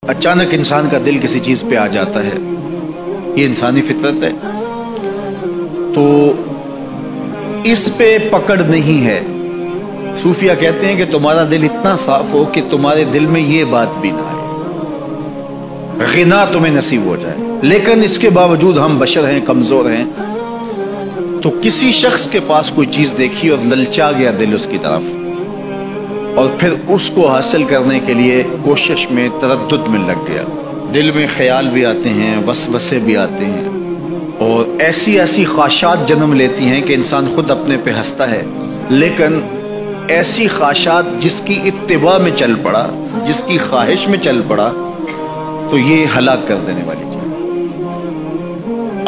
अचानक इंसान का दिल किसी चीज़ पे आ जाता है, ये इंसानी फितरत है। तो इस पे पकड़ नहीं है। सूफिया कहते हैं कि तुम्हारा दिल इतना साफ हो कि तुम्हारे दिल में ये बात भी ना आए, गिना तुम्हें नसीब हो जाए। लेकिन इसके बावजूद हम बशर हैं, कमज़ोर हैं। तो किसी शख्स के पास कोई चीज़ देखी और ललचा गया दिल उसकी तरफ, और फिर उसको हासिल करने के लिए कोशिश में, तरद्दुद में लग गया। दिल में ख्याल भी आते हैं, वसवसे भी आते हैं, और ऐसी ऐसी ख्वाहिशात जन्म लेती हैं कि इंसान खुद अपने पे हंसता है। लेकिन ऐसी ख्वाहिशात जिसकी इत्तिबा में चल पड़ा, जिसकी ख्वाहिश में चल पड़ा, तो ये हलाक कर देने वाली चीज़।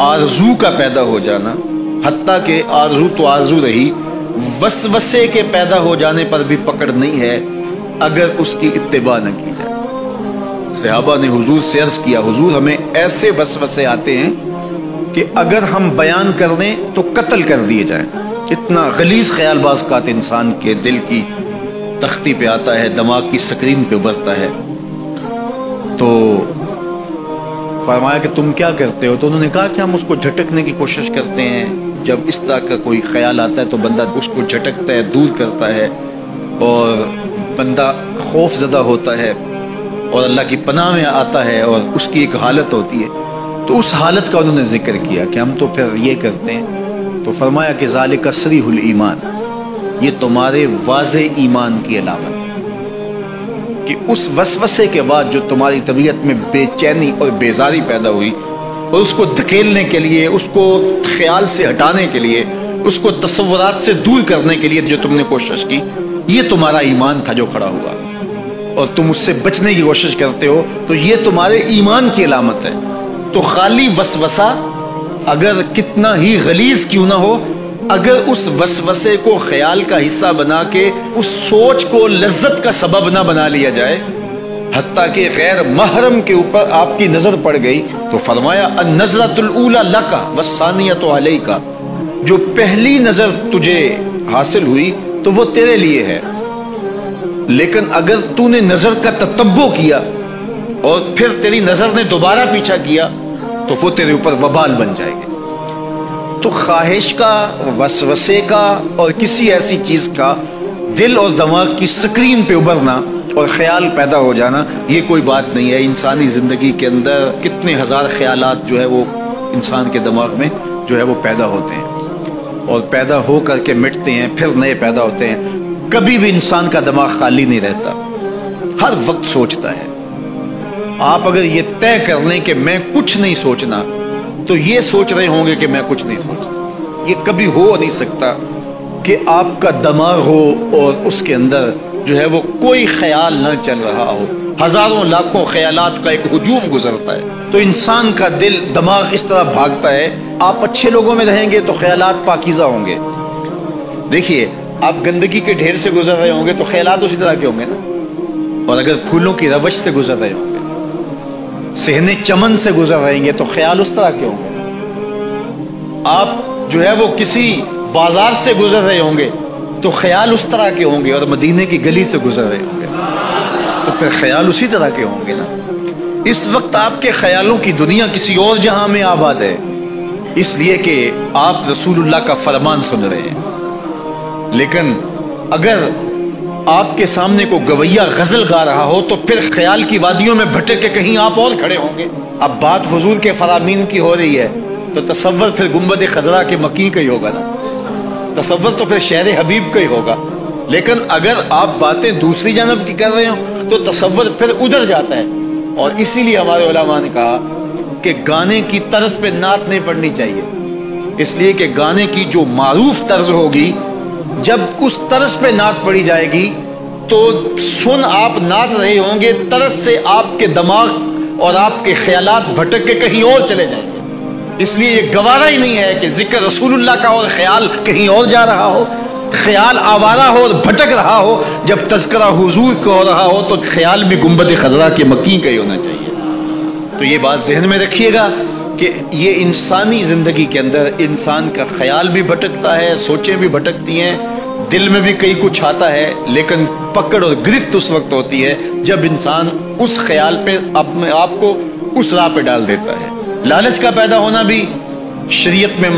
आरज़ू का पैदा हो जाना, हत्ता के आरज़ू तो आरज़ू रही, वसवसे के पैदा हो जाने पर भी पकड़ नहीं है अगर उसकी इत्तिबा न की जाए। सहाबा ने हुजूर से अर्ज़ किया, हुजूर हमें ऐसे वसवसे आते हैं कि अगर हम बयान कर दें तो कत्ल कर दिए जाएं। इतना गलीज़ ख्यालबाज़ का इंसान के दिल की तख्ती पे आता है, दिमाग की स्क्रीन पे उभरता है। तो फरमाया कि तुम क्या करते हो? तो उन्होंने कहा कि हम उसको झटकने की कोशिश करते हैं। जब इस तरह का कोई ख्याल आता है तो बंदा उसको झटकता है, दूर करता है, और बंदा खौफ ज़दा होता है और अल्लाह की पनाह में आता है, और उसकी एक हालत होती है। तो उस हालत का उन्होंने जिक्र किया कि हम तो फिर ये करते हैं। तो फरमाया कि ज़ालिका सरीहुल ईमान, ये तुम्हारे वाज़े ईमान की अलामत कि उस वसवसे के बाद जो तुम्हारी तबीयत में बेचैनी और बेजारी पैदा हुई, और उसको धकेलने के लिए, उसको ख्याल से हटाने के लिए, उसको तसव्वुरात से दूर करने के लिए जो तुमने कोशिश की, ये तुम्हारा ईमान था जो खड़ा हुआ, और तुम उससे बचने की कोशिश करते हो, तो ये तुम्हारे ईमान की अलामत है। तो खाली वसवसा अगर कितना ही गलीज़ क्यों ना हो, अगर उस वसवसे को ख्याल का हिस्सा बना के उस सोच को लज्जत का सबब ना बना लिया जाए, हत्ता कि गैर महरम के ऊपर आपकी नजर पड़ गई, तो फरमाया अन-नज़रतुल ऊला लका वस्सानियतु अलैका, जो पहली नजर तुझे हासिल हुई तो वो तेरे लिए है। लेकिन अगर तूने नजर का ततब्बो किया और फिर तेरी नजर ने दोबारा पीछा किया, तो वो तेरे ऊपर वबाल बन जाएगी। तो ख्वाहिश का, वसवसे का, और किसी ऐसी चीज का दिल और दिमाग की स्क्रीन पे उभरना और ख्याल पैदा हो जाना, ये कोई बात नहीं है। इंसानी ज़िंदगी के अंदर कितने हज़ार ख्यालात जो है वो इंसान के दिमाग में जो है वो पैदा होते हैं, और पैदा हो करके मिटते हैं, फिर नए पैदा होते हैं। कभी भी इंसान का दिमाग खाली नहीं रहता, हर वक्त सोचता है। आप अगर ये तय कर लें कि मैं कुछ नहीं सोचना, तो ये सोच रहे होंगे कि मैं कुछ नहीं सोचता। ये कभी हो नहीं सकता कि आपका दिमाग हो और उसके अंदर जो है वो कोई ख्याल न चल रहा हो। हजारों लाखों ख्यालात का एक हुजूम गुजरता है। तो इंसान का दिल, दिमाग इस तरह भागता है। आप अच्छे लोगों में रहेंगे तो ख्यालात पाकीज़ा होंगे। देखिए, आप गंदगी के ढेर से गुजर रहे होंगे तो ख्यालात उसी तरह के होंगे ना। और अगर फूलों की रवश से गुजर रहे होंगे, सहने चमन से गुजर रहेंगे, तो ख्याल उस तरह के होंगे। आप जो है वो किसी बाजार से गुजर रहे होंगे तो ख्याल उस तरह के होंगे, और मदीने की गली से गुजर रहे होंगे तो फिर ख्याल उसी तरह के होंगे ना। इस वक्त आपके ख्यालों की दुनिया किसी और जहां में आबाद है, इसलिए कि आप रसूलुल्लाह का फरमान सुन रहे हैं। लेकिन अगर आपके सामने को गवैया गजल गा रहा हो, तो फिर ख्याल की वादियों में भटक के कहीं आप और खड़े होंगे। अब बात हुजूर के फरामीन की हो रही है, तो तसव्वुर फिर गुंबद खजरा के मकी का ही होगा ना, तसव्वुर तो फिर शहर हबीब का ही होगा। लेकिन अगर आप बातें दूसरी जानब की कर रहे हो तो तसव्वुर फिर उधर जाता है। और इसीलिए हमारे उलमा ने कहा कि गाने की तर्ज पे नात नहीं पढ़नी चाहिए, इसलिए कि गाने की जो मारूफ तर्ज होगी, जब उस तरस पे नात पड़ी जाएगी तो सुन आप नाच रहे होंगे, तरस से आपके दिमाग और आपके ख्यालात भटक के कहीं और चले जाएंगे। इसलिए ये गवारा ही नहीं है कि जिक्र रसूलुल्लाह का और ख्याल कहीं और जा रहा हो, ख्याल आवारा हो और भटक रहा हो। जब तज़किरा हुजूर का हो रहा हो तो ख्याल भी गुंबद खजरा के मकी का ही होना चाहिए। तो ये बात जहन में रखिएगा कि ये इंसानी ज़िंदगी के अंदर इंसान का ख्याल भी भटकता है, सोचें भी भटकती हैं, دل میں بھی کئی کچھ آتا ہے، لیکن پکڑ اور گرفت اس وقت ہوتی ہے جب انسان اس خیال پہ اپنے آپ کو اس راہ پہ ڈال دیتا ہے۔ لالچ کا پیدا ہونا بھی شریعت میں